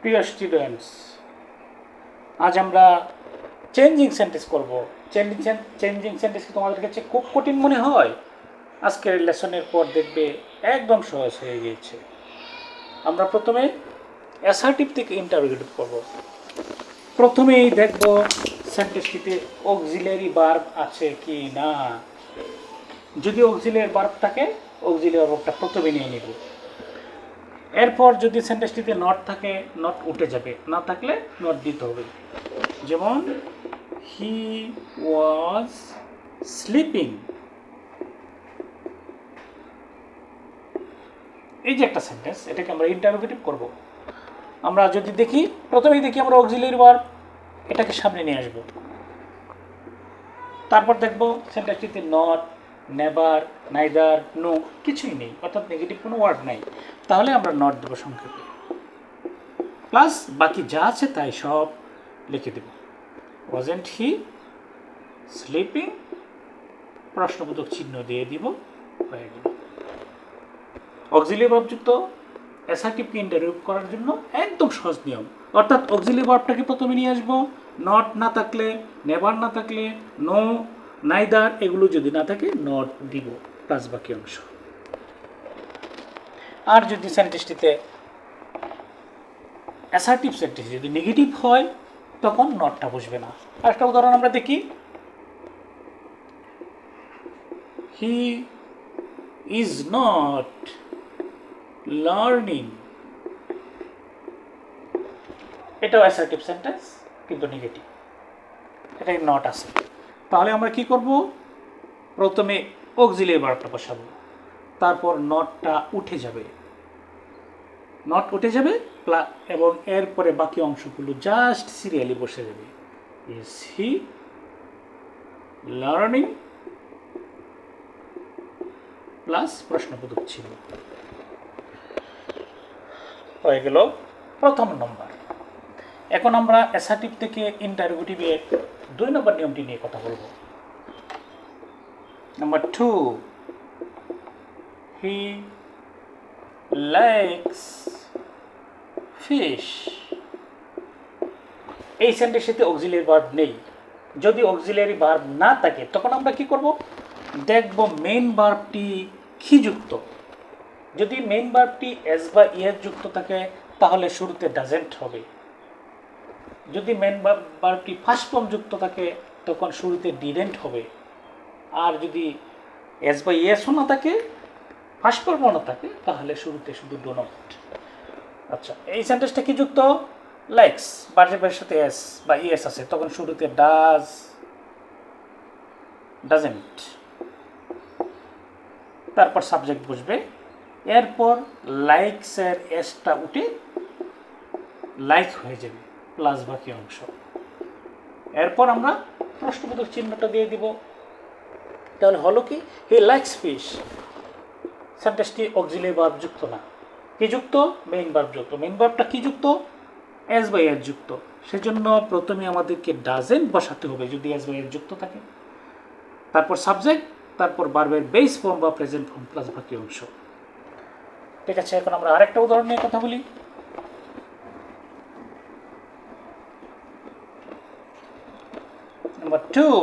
প্রিয় স্টুডেন্টস, আজ আমরা চেঞ্জিং সেন্টেন্স করব। চেঞ্জিং সেন্টেন্স কি তোমাদের কাছে খুব কঠিন মনে হয়? আজকের লেসনের পর দেখবে একদম সহজ হয়ে গিয়েছে। আমরা প্রথমে অ্যাসার্টিভ থেকে ইন্টারোগেটিভ করব। প্রথমেই দেখব সেন্টেন্সটিতে অক্সিলারি ভার্ব আছে কি না। যদি অক্সিলারি ভার্ব থাকে, অক্সিলারি ভার্বটা প্রথমে নিয়ে নিব। এরপর যদি সেন্টেন্সটিতে নট থাকে, নট উঠে যাবে, না থাকলে নট দিতে হবে। যেমন হি ওয়াজ স্লিপিং, এই যে একটা সেন্টেন্স, এটাকে আমরা ইন্টারোগেটিভ করব। আমরা যদি দেখি, প্রথমেই দেখি আমরা অক্সিলারি ভার্ব, এটাকে সামনে নিয়ে আসব। তারপর দেখব সেন্টেন্সটিতে নট, নেভার, নাইদার, নো কিছুই নেই, অর্থাৎ নেগেটিভ কোনো ওয়ার্ড নাই। তাহলে আমরা নট দেবো সংক্ষেপে, প্লাস বাকি যা আছে তাই সব লিখে দেব। ওয়াজেন্ট হি স্লিপিং, প্রশ্নবোধক চিহ্ন দিয়ে দিব, হয়ে গেল। অক্সিলারি ভার্বযুক্ত অ্যাসার্টিভকে ইন্টারোগেটিভ করার জন্য একদম সহজ নিয়ম, অর্থাৎ অক্সিলারি ভার্বটাকে প্রথমে নিয়ে আসবো। নট না থাকলে, নেভার না থাকলে, নো, নাইদার এগুলো যদি না থাকে নট দিব, প্লাস বাকি অংশ। আর যদি সেন্টেন্সটিতে অ্যাসার্টিভ সেন্টেন্স যদি নেগেটিভ হয়, তখন নটটা বসবে না। আরেকটা উদাহরণ আমরা দেখি, হি ইজ নট লার্নিং, এটাও অ্যাসার্টিভ সেন্টেন্স কিন্তু নেগেটিভ, এটাই নট আছে। তাহলে আমরা কি করব? প্রথমে অক্সিলারি ভার্বটা বসাবো, তারপর নটটা উঠে যাবে, নট উঠে যাবে, এবং এরপরে বাকি অংশগুলো জাস্ট সিরিয়ালি বসে যাবে। ইজ হি লার্নিং প্লাস প্রশ্নবোধক চিহ্ন, হয়ে গেল প্রথম নম্বর। এখন আমরা অ্যাসার্টিভ থেকে ইন্টারোগেটিভের 2 নম্বর নিয়মটি নিয়ে কথা বলবো। নাম্বার 2, হি লাইকস ফিশ। এই সেন্টেন্সটিতে অক্সিলারি ভার্ব নেই। যদি অক্সিলারি ভার্ব না থাকে, তখন আমরা কি করব? দেখব মেইন ভার্বটি কি যুক্ত। যদি মেইন ভার্বটি এস বা ইএস যুক্ত থাকে, তাহলে শুরুতে ডাজেন্ট হবে। যদি মেইন ভার্বটি ফার্স্ট ফর্ম যুক্ত থাকে, তখন শুরুতে ডিডেন্ট হবে। আর যদি এস বা ইএসও না থাকে, ফার্স্ট ফর্মও না থাকে, তাহলে শুরুতে শুধু ডো নট। আচ্ছা, এই সেন্টেন্সটা কি যুক্ত? লাইকস, ভার্বের সাথে এস বা ইএস আছে, তখন শুরুতে ডাজ, ডাজেন্ট, তারপর সাবজেক্ট বসবে। এরপর লাইকসের এসটা উঠে লাইক হয়ে যাবে, প্লাস বাকি অংশ। এরপর আমরা প্রশ্নবোধক চিহ্নটা দিয়ে দিব। তাহলে হলো কি? He likes fish. সেন্টেন্সটি অক্সিলারি ভার্ব যুক্ত না, কি যুক্ত? মেইন ভার্ব যুক্ত। মেইন ভার্বটা কি যুক্ত? এস বাই এস যুক্ত। সেজন্য প্রথমে আমাদেরকে ডাজেন্ট বসাতে হবে যদি এস বাই এস যুক্ত থাকে, তারপর সাবজেক্ট, তারপর ভার্বের বেস ফর্ম বা প্রেজেন্ট ফর্ম, প্লাস বাকি অংশ। ঠিক আছে, এখন আমরা আরেকটা উদাহরণ নিয়ে কথা বলি। Number 2,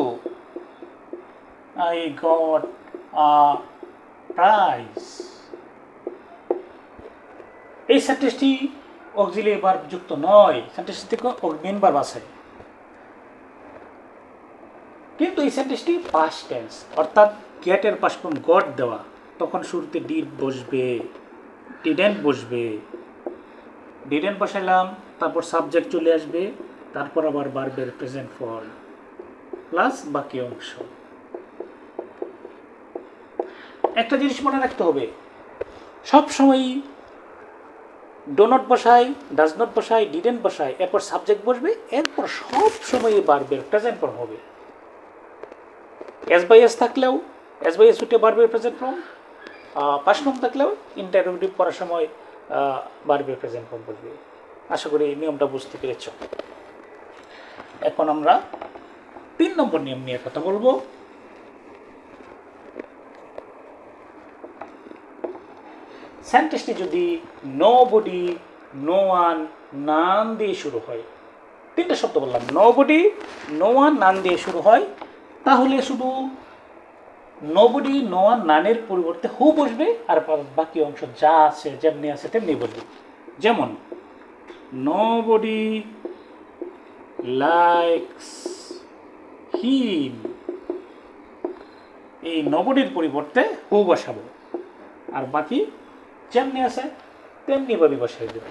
I got a prize. এই সেন্টেন্সটি অক্সিলারি ভার্ব যুক্ত নয়, সেন্টেন্সটি থেকে মেইন ভার্ব আছে, কিন্তু এই সেন্টেন্সটি পাস্ট টেন্স, অর্থাৎ গেটের পাস্ট ফর্ম গট দেওয়া, তখন শুরুতে ডিড বসবে, ডিডেন্ট বসবে। ডিডেন্ট বসাইলাম, তারপর সাবজেক্ট চলে আসবে, তারপর আবার ভার্বের প্রেজেন্ট ফর্ম, প্লাস বাকি অংশ। একটা জিনিস মনে রাখতে হবে, সবসময়ই ডো নট বসাই, ডাজ নট বসাই, ডিডেন্ট বসাই, এরপর সাবজেক্ট বসবে, এরপর সব সময় ভার্বের প্রেজেন্ট ফর্ম হবে। এস বাই এস থাকলেও এস বাই এস উঠে ভার্বের প্রেজেন্ট ফর্ম, পাস্ট ফর্ম থাকলেও ইন্টারোগেটিভ করার সময় ভার্বের প্রেজেন্ট ফর্ম বসবে। আশা করি এই নিয়মটা বুঝতে পেরেছ। এখন আমরা 3 নম্বর নিয়ম নিয়ে কথা বলবো। সেন্টেন্সটি যদি নোবডি নো ওয়ান, নান দিয়ে শুরু হয়। তিনটা শব্দ বললাম, নোবডি, নো ওয়ান, নান দিয়ে শুরু হয়। তাহলে শুধু নোবডি, নো ওয়ান, নানের পরিবর্তে হু বসবে, আর বাকি অংশ যা আছে যেমনি আছে তেমনি বসবে। যেমন নোবডি লাইকস হিম, এই নোবডির পরিবর্তে হু বসাবো, আর বাকি যেমনি আছে তেমনি ভাবে বসাই দেবো।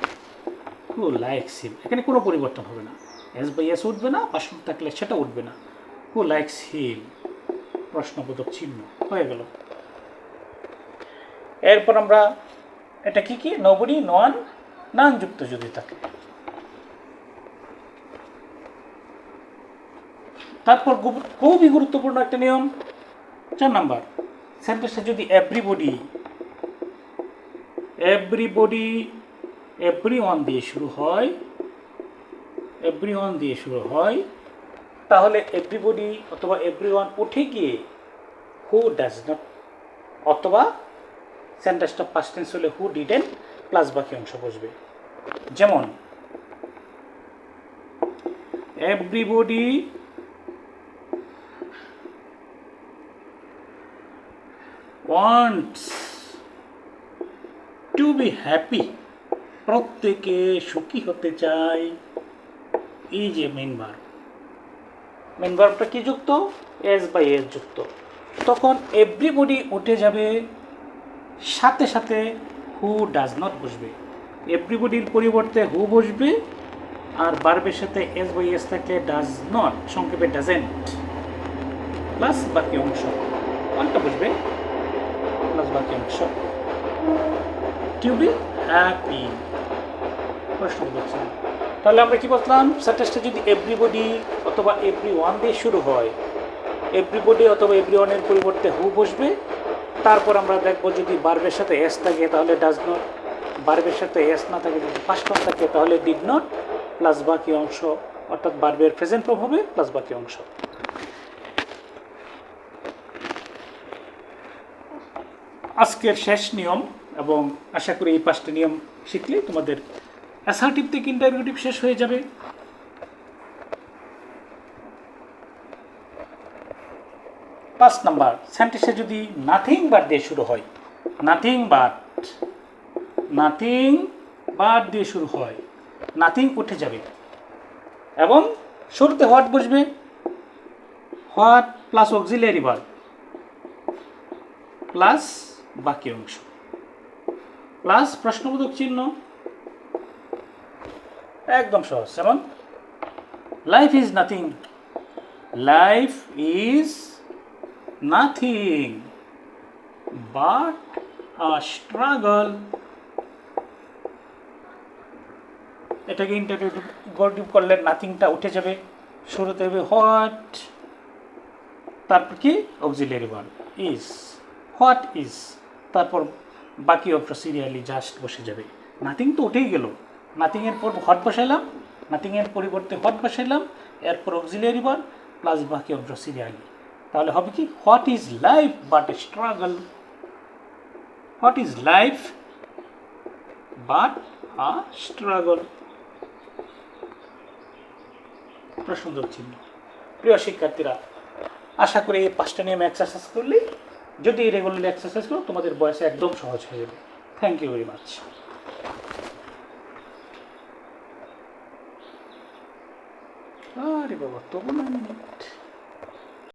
হু লাইকস হিম, এখানে কোনো পরিবর্তন হবে না, এস বাই এস উঠবে না, পাশে থাকলে সেটা উঠবে না। হু লাইকস হিম, প্রশ্নবোধক চিহ্ন হয়ে গেল। এরপর আমরা এটা কি কি, নোবডি, নো ওয়ান, নান যুক্ত যদি থাকে। তারপর খুবই গুরুত্বপূর্ণ একটা নিয়ম, 4 নাম্বার, সেন্টেন্সটা যদি এভরিবডি, এভরিবডি, এভরিওয়ান দিয়ে শুরু হয়, এভরিওয়ান দিয়ে শুরু হয়, তাহলে এভরিবডি অথবা এভরিওয়ান উঠে গিয়ে হু ডাজ নট, অথবা সেন্টেন্সটা পাস্ট টেন্স হলে হু ডিডেন্ট প্লাস বাকি অংশ বসবে। যেমন everybody wants to be happy, প্রত্যেকে সুখী হতে চায়। এই যে মেন ভার্ব, মেন ভার্বটা কি যুক্ত, এস বাই এস যুক্ত, তখন এভরিবডি উঠে যাবে, সাথে সাথে হু ডাজ নট বসবে। এভরিবডির পরিবর্তে হু বসবে, আর ভার্বের সাথে এস বাই এস থাকলে ডাজ নট, সংক্ষেপে ডাজেন্ট, প্লাস বাকি অংশ কোনটা বসবে, প্লাস বাকি অংশ, টু বি হ্যাপি। প্রশ্ন বলছি, তাহলে আমরা কি বললাম, সেন্টেন্সটা যদি এভরিবডি অথবা এভরিওয়ান দিয়ে শুরু হয়, এভরিবডি অথবা এভরিওয়ানের পরিবর্তে হু বসবে। তারপর আমরা দেখব যদি ভার্বের সাথে এস থাকে তাহলে ডাজ নট, ভার্বের সাথে এস না থাকে, যদি পাস্ট ফর্ম থাকে তাহলে ডিড নট, প্লাস বাকি অংশ, অর্থাৎ ভার্বের প্রেজেন্ট ফর্ম হবে প্লাস বাকি অংশ। আজকের শেষ নিয়ম, এবং আশা করি এই 5টা নিয়ম শিখলে তোমাদের অ্যাসার্টিভ থেকে ইন্টারভিউটিভ শেষ হয়ে যাবে। 5 নাম্বার, সেন্টেন্সে যদি নাথিং বাট দিয়ে শুরু হয়, নাথিং বাট, নাথিং বাট দিয়ে শুরু হয়, নাথিং উঠে যাবে এবং শুরুতে হোয়াট বসবে, what plus auxiliary verb plus বাকি অংশ, প্লাস প্রশ্নবোধক চিহ্ন, একদম সহজ। যেমন life is nothing, life is nothing but a struggle. এটাকে ইন্টারভিউ করলে নাথিংটা উঠে যাবে, শুরুতে হবে হোয়াট, তারপর কি auxiliary verb is, what is, তারপর বাকি অংশ সিরিয়ালি জাস্ট বসে যাবে। নাথিং তো উঠেই গেল, নাথিংয়ের পর হোয়াট বসাইলাম, নাথিংয়ের পরিবর্তে হোয়াট বসাইলাম, এরপর অক্সিলিয়ারি ভার্ব প্লাস বাকি অংশ সিরিয়ালি, তাহলে হবে কি, what is life but A struggle, what is life but a struggle. প্রশ্নবোধক চিহ্ন। প্রিয় শিক্ষার্থীরা, আশা করি এই 5টা নিয়ম এক্সারসাইজ করলে, যদি রেগুলারলি এক্সারসাইজ করো, তোমাদের বয়সে একদম সহজ হয়ে যাবে। Thank you very much. আরে বাবা, তবু 9 মিনিট।